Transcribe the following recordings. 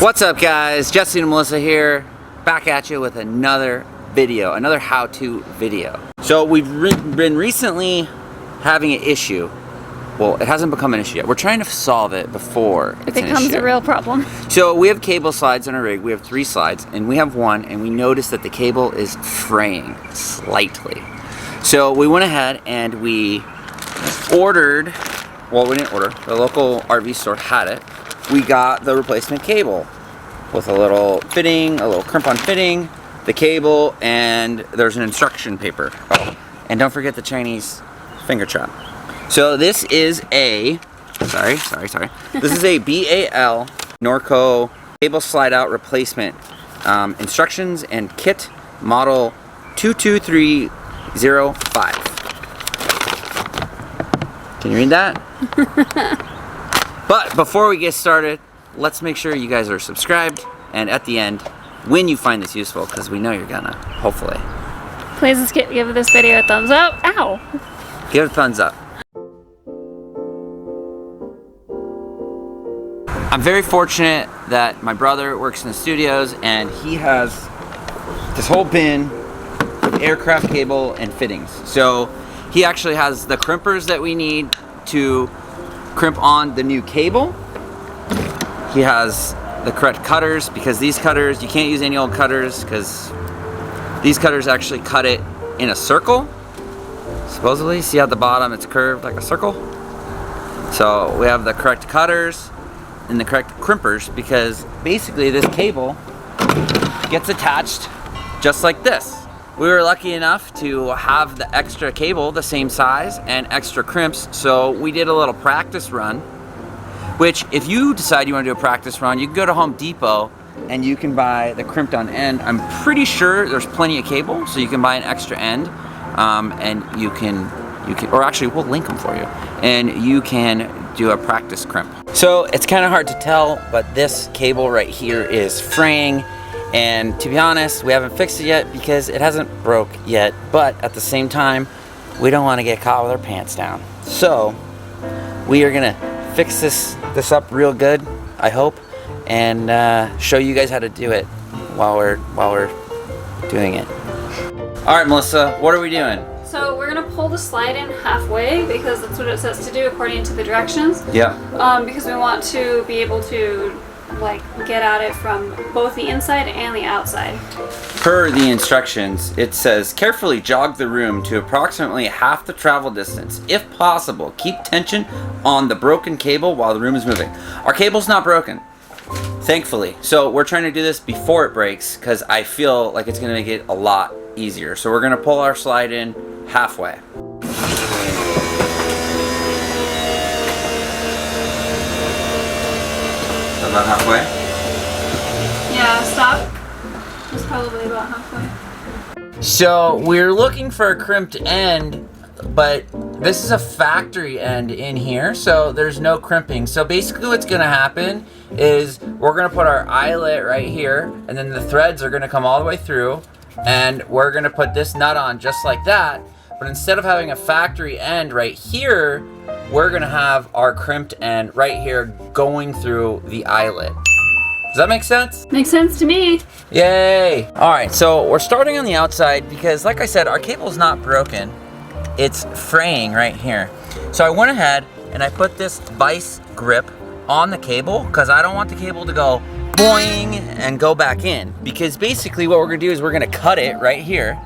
What's up guys, Jesse and Melissa here, back at you with another video, another how-to video. So we've been recently having an issue. Well, it hasn't become an issue yet. We're trying to solve it before it becomes a real problem. So we have cable slides on our rig. We have 3 slides and we have one, and we noticed that the cable is fraying slightly. So we went ahead and we ordered, well, we didn't order, the local RV store had it. We got the replacement cable with a little fitting, a little crimp-on fitting, the cable, and there's an instruction paper. Oh, and don't forget the Chinese finger trap. So this is a, sorry. This is a BAL Norco cable slide out replacement instructions and kit model 22305. Can you read that? But before we get started, let's make sure you guys are subscribed, and at the end, when you find this useful, because we know you're gonna, hopefully. Please give this video a thumbs up. Ow! Give it a thumbs up. I'm very fortunate that my brother works in the studios, and he has this whole bin of aircraft cable and fittings. So he actually has the crimpers that we need to crimp on the new cable. He has the correct cutters, because these cutters, you can't use any old cutters, because these cutters actually cut it in a circle, supposedly. See at the bottom it's curved like a circle. So we have the correct cutters and the correct crimpers, because basically this cable gets attached just like this. We were lucky enough to have the extra cable the same size and extra crimps, so we did a little practice run, which if you decide you want to do a practice run, you can go to Home Depot and you can buy the crimped on end. I'm pretty sure there's plenty of cable, so you can buy an extra end, and you can, or actually we'll link them for you, and you can do a practice crimp. So it's kind of hard to tell, but this cable right here is fraying. And to be honest, we haven't fixed it yet because it hasn't broke yet, but at the same time, we don't want to get caught with our pants down. So we are gonna fix this up real good, I hope, and show you guys how to do it while we're doing it. All right, Melissa, what are we doing? So we're gonna pull the slide in halfway, because that's what it says to do according to the directions. Yeah. Because we want to be able to get at it from both the inside and the outside. Per the instructions, it says carefully jog the room to approximately half the travel distance. If possible, keep tension on the broken cable while the room is moving. Our cable's not broken, thankfully. So we're trying to do this before it breaks, because I feel like it's gonna make it a lot easier. So we're gonna pull our slide in halfway. About halfway? Yeah, stop. It's probably about halfway. So we're looking for a crimped end, but this is a factory end in here, so there's no crimping. So basically what's gonna happen is we're gonna put our eyelet right here, and then the threads are gonna come all the way through, and we're gonna put this nut on just like that. But instead of having a factory end right here, we're gonna have our crimped end right here going through the eyelet. Does that make sense? Makes sense to me. Yay! All right, so we're starting on the outside because, like I said, our cable is not broken. It's fraying right here. So I went ahead and I put this vice grip on the cable, because I don't want the cable to go boing and go back in. Because basically what we're gonna do is we're gonna cut it right here,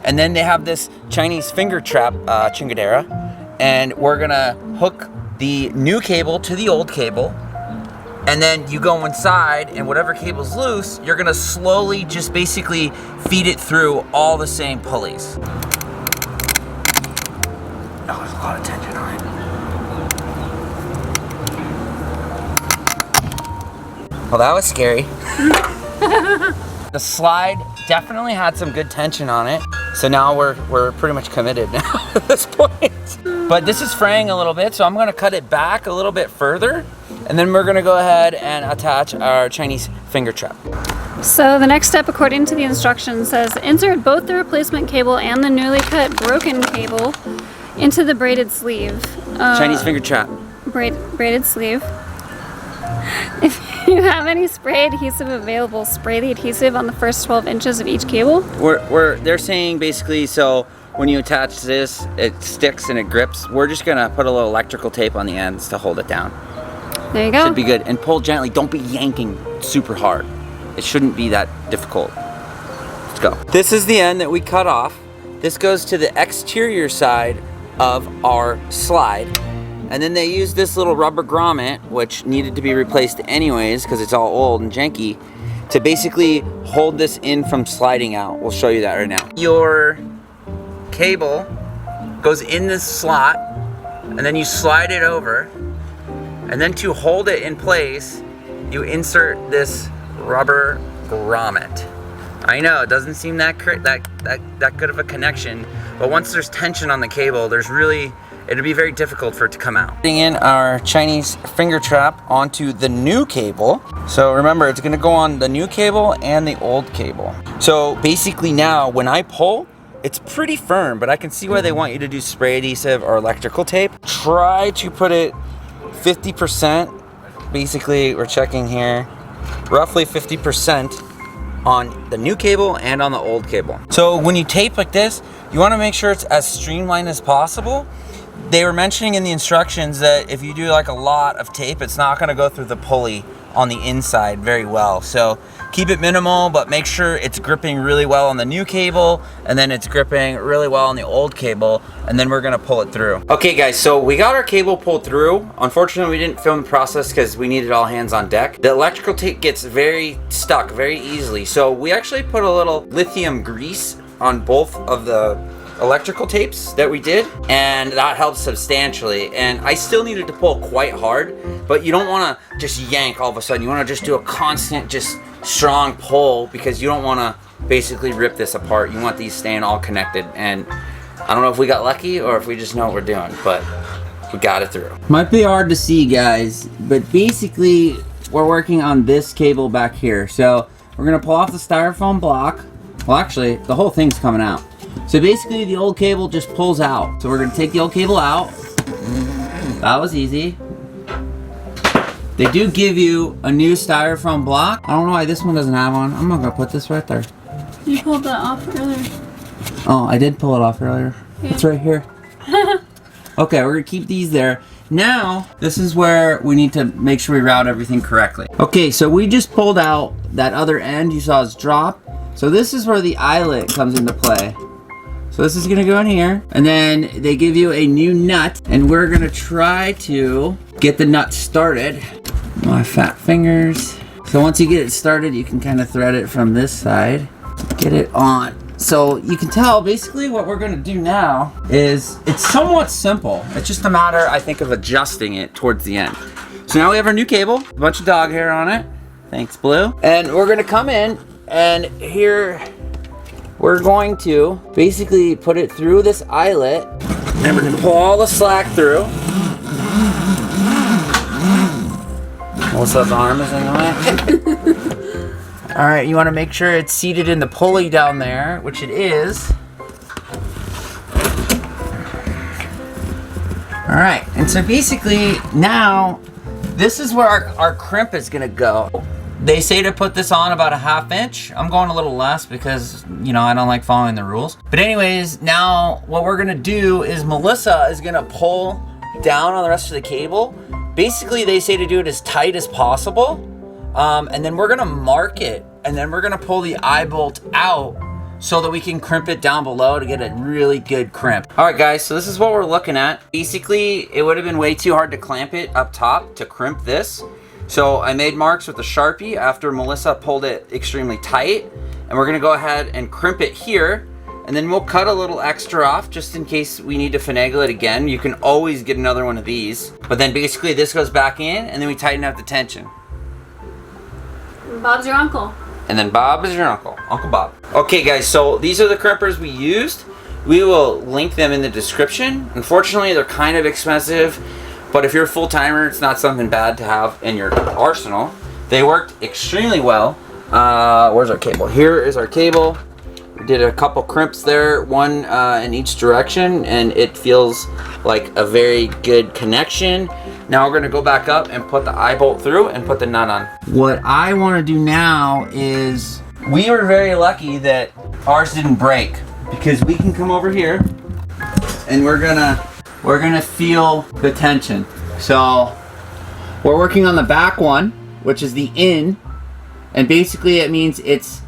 and then they have this Chinese finger trap chingadera, and we're gonna hook the new cable to the old cable, and then you go inside, and whatever cable's loose, you're gonna slowly just basically feed it through all the same pulleys. Oh, there's a lot of tension on it. Well, that was scary. The slide definitely had some good tension on it, so now we're pretty much committed now at this point. But this is fraying a little bit, so I'm gonna cut it back a little bit further, and then we're gonna go ahead and attach our Chinese finger trap. So the next step, according to the instructions, says insert both the replacement cable and the newly cut broken cable into the braided sleeve. Chinese finger trap. Braided sleeve. you have any spray adhesive available, spray the adhesive on the first 12 inches of each cable. They're saying basically, so when you attach this, it sticks and it grips. We're just gonna put a little electrical tape on the ends to hold it down. There you go. Should be good. And pull gently. Don't be yanking super hard. It shouldn't be that difficult. Let's go. This is the end that we cut off. This goes to the exterior side of our slide. And then they used this little rubber grommet, which needed to be replaced anyways because it's all old and janky, to basically hold this in from sliding out. We'll show you that right now. Your cable goes in this slot, and then you slide it over, and then to hold it in place, you insert this rubber grommet. I know it doesn't seem that good of a connection, but once there's tension on the cable, it'll be very difficult for it to come out. Putting in our Chinese finger trap onto the new cable. So remember, it's gonna go on the new cable and the old cable. So basically now, when I pull, it's pretty firm, but I can see why they want you to do spray adhesive or electrical tape. Try to put it 50%. Basically, we're checking here, roughly 50% on the new cable and on the old cable. So when you tape like this, you wanna make sure it's as streamlined as possible. They were mentioning in the instructions that if you do like a lot of tape, it's not gonna go through the pulley on the inside very well. So keep it minimal, but make sure it's gripping really well on the new cable, and then it's gripping really well on the old cable, and then we're gonna pull it through. Okay guys, so we got our cable pulled through. Unfortunately, we didn't film the process because we needed all hands on deck. The electrical tape gets very stuck very easily. So we actually put a little lithium grease on both of the electrical tapes that we did, and that helps substantially. And I still needed to pull quite hard, but you don't want to just yank all of a sudden. You want to just do a constant, just strong pull, because you don't want to basically rip this apart. You want these staying all connected. And I don't know if we got lucky or if we just know what we're doing, but we got it through. Might be hard to see, guys, but basically we're working on this cable back here. So we're gonna pull off the styrofoam block. Well, actually, the whole thing's coming out. So basically the old cable just pulls out. So we're gonna take the old cable out. That was easy. They do give you a new styrofoam block. I don't know why this one doesn't have one. I'm not gonna put this right there. You pulled that off earlier. Oh, I did pull it off earlier. Yeah. It's right here. Okay, we're gonna keep these there. Now, this is where we need to make sure we route everything correctly. Okay, so we just pulled out that other end you saw us drop. So this is where the eyelet comes into play. So this is gonna go in here, and then they give you a new nut, and we're gonna try to get the nut started. My fat fingers. So once you get it started, you can kind of thread it from this side, get it on. So you can tell basically what we're gonna do now is, it's somewhat simple. It's just a matter, I think, of adjusting it towards the end. So now we have our new cable, a bunch of dog hair on it. Thanks, Blue. And we're gonna come in, and here, we're going to basically put it through this eyelet, and we're gonna pull all the slack through. Melissa's arm is in the way. All right, you wanna make sure it's seated in the pulley down there, which it is. All right, and so basically now, this is where our crimp is gonna go. They say to put this on about a 1/2 inch. I'm going a little less because, you know, I don't like following the rules. But anyways, now what we're gonna do is Melissa is gonna pull down on the rest of the cable. Basically, they say to do it as tight as possible. And then we're gonna mark it, and then we're gonna pull the eye bolt out so that we can crimp it down below to get a really good crimp. All right, guys, so this is what we're looking at. Basically, it would have been way too hard to clamp it up top to crimp this. So I made marks with a Sharpie after Melissa pulled it extremely tight, and we're gonna go ahead and crimp it here, and then we'll cut a little extra off just in case we need to finagle it again. You can always get another one of these, but then basically this goes back in, and then we tighten out the tension. Bob's your uncle. And then Bob is your uncle, Uncle Bob. Okay guys, so these are the crimpers we used. We will link them in the description. Unfortunately, they're kind of expensive, but if you're a full-timer, it's not something bad to have in your arsenal. They worked extremely well. Where's our cable? Here is our cable. We did a couple crimps there, one in each direction, and it feels like a very good connection. Now we're gonna go back up and put the eye bolt through and put the nut on. What I wanna do now is, we were very lucky that ours didn't break, because we can come over here and we're gonna feel the tension. So we're working on the back one, which is the in, and basically it means it's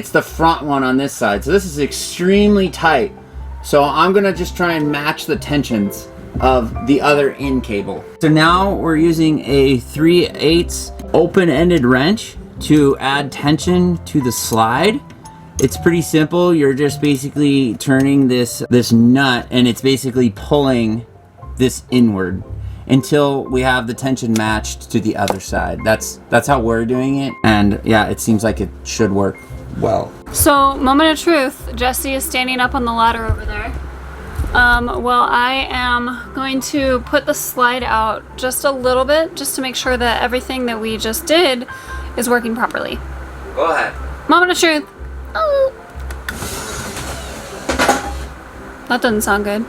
the front one on this side. So this is extremely tight. So I'm gonna just try and match the tensions of the other in cable. So now we're using a 3/8 open-ended wrench to add tension to the slide. It's pretty simple. You're just basically turning this nut, and it's basically pulling this inward until we have the tension matched to the other side. That's how we're doing it, and yeah, it seems like it should work well. So, moment of truth, Jesse is standing up on the ladder over there. Well, I am going to put the slide out just a little bit, just to make sure that everything that we just did is working properly. Go ahead. Moment of truth. Oh. That doesn't sound good.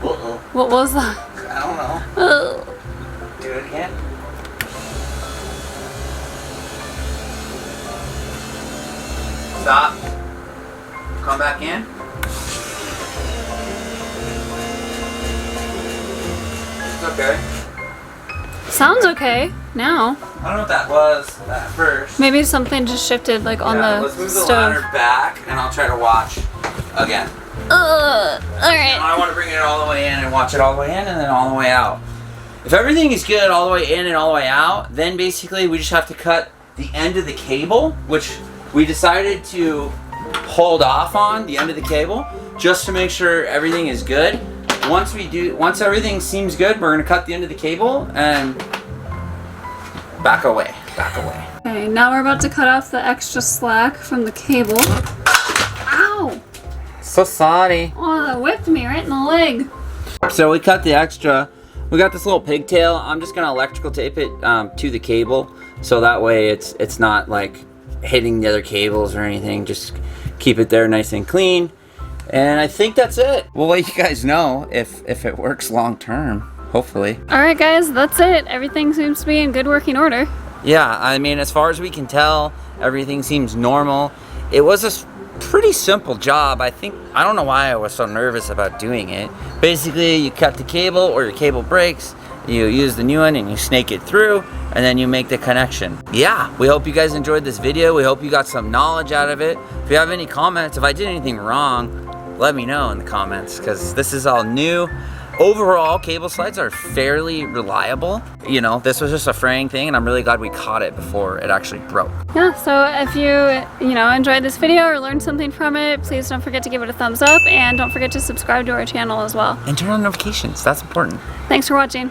Uh-oh. What was that? I don't know. Oh. Do it again. Stop. Come back in. It's okay. Sounds okay now. I don't know what that was at first. Maybe something just shifted, like on the let's move the stove. ladder back, and I'll try to watch again. Alright. I want to bring it all the way in and watch it all the way in and then all the way out. If everything is good all the way in and all the way out, then basically we just have to cut the end of the cable, which we decided to hold off on the end of the cable just to make sure everything is good. Once everything seems good, we're gonna cut the end of the cable and back away. Okay, now we're about to cut off the extra slack from the cable. Ow! So sorry. Oh, that whipped me right in the leg. So we cut the extra. We got this little pigtail. I'm just gonna electrical tape it to the cable, so that way it's not like hitting the other cables or anything. Just keep it there nice and clean. And I think that's it. We'll let you guys know if it works long term, hopefully. Alright guys, that's it. Everything seems to be in good working order. Yeah, I mean, as far as we can tell, everything seems normal. It was a pretty simple job. I don't know why I was so nervous about doing it. Basically, you cut the cable or your cable breaks, you use the new one and you snake it through, and then you make the connection. Yeah, we hope you guys enjoyed this video. We hope you got some knowledge out of it. If you have any comments, if I did anything wrong, let me know in the comments, because this is all new. Overall, cable slides are fairly reliable. You know, this was just a fraying thing, and I'm really glad we caught it before it actually broke. Yeah, so if you enjoyed this video or learned something from it, please don't forget to give it a thumbs up, and don't forget to subscribe to our channel as well. And turn on notifications, that's important. Thanks for watching.